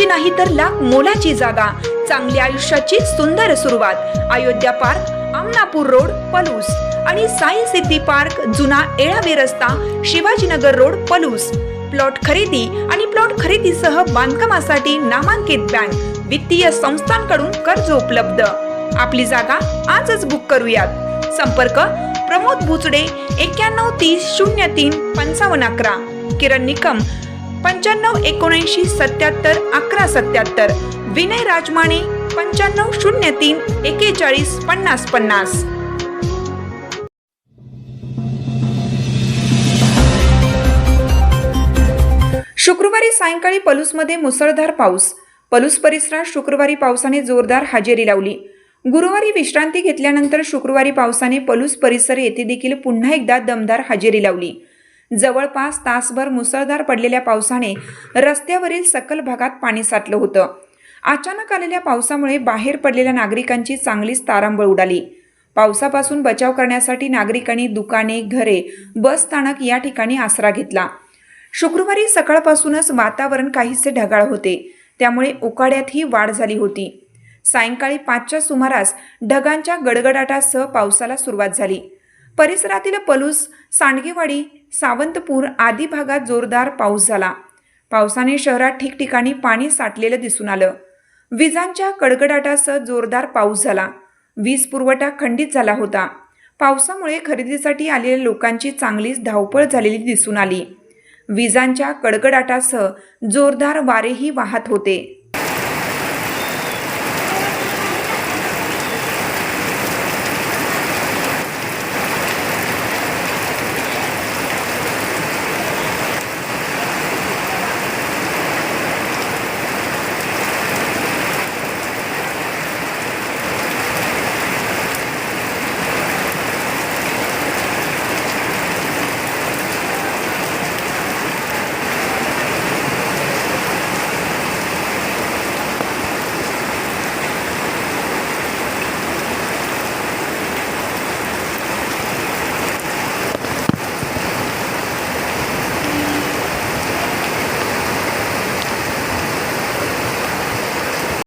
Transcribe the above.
नाही तर लाख मोलाची जागा, चांगल्या आयुष्याची सुंदर सुरुवात। अयोध्या पार्क, आमनापूर रोड, पलूस आणि साई सिद्धी पार्क, जुना येळावी रस्ता, शिवाजीनगर रोड, पलूस। प्लॉट खरेदी आणि प्लॉट खरेदीसह बांधकामासाठी नामांकित बँक, वित्तीय संस्थांकडून कर्ज उपलब्ध। आपली जागा आजच बुक करूयात। संपर्क प्रमोद बुचडे 9130035511, किरण निकम 9579771177, विनय राजमाने 9503415050। शुक्रवारी सायंकाळी पलूसमध्ये मुसळधार पाऊस। पलूस परिसरात शुक्रवारी पावसाने जोरदार हजेरी लावली। गुरुवारी विश्रांती घेतल्यानंतर शुक्रवारी पावसाने पलूस परिसर येथे देखील पुन्हा एकदा दमदार हजेरी लावली। जवळपास तासभर मुसळधार पडलेल्या पावसाने रस्त्यावरील सकल भागात पाणी साठलं होतं। अचानक आलेल्या पावसामुळे बाहेर पडलेल्या नागरिकांची चांगलीच तारांबळ उडाली। पावसापासून बचाव करण्यासाठी नागरिकांनी दुकाने, घरे, बस स्थानक या ठिकाणी आसरा घेतला। शुक्रवारी सकाळपासूनच वातावरण काहीसे ढगाळ होते, त्यामुळे उकाड्यातही वाढ झाली होती। सायंकाळी 5च्या सुमारास ढगांच्या गडगडाटासह पावसाला सुरुवात झाली। परिसरातील पलूस, सांडगेवाडी, सावंतपूर आदी भागात जोरदार पाऊस झाला। पावसाने शहरात ठिकठिकाणी पाणी साठलेलं दिसून आलं। विजांच्या कडकडाटासह जोरदार पाऊस झाला। वीज पुरवठा खंडित झाला होता। पावसामुळे खरेदीसाठी आलेल्या लोकांची चांगलीच धावपळ झालेली दिसून आली। विजांच्या कडकडाटासह जोरदार वारेही वाहत होते।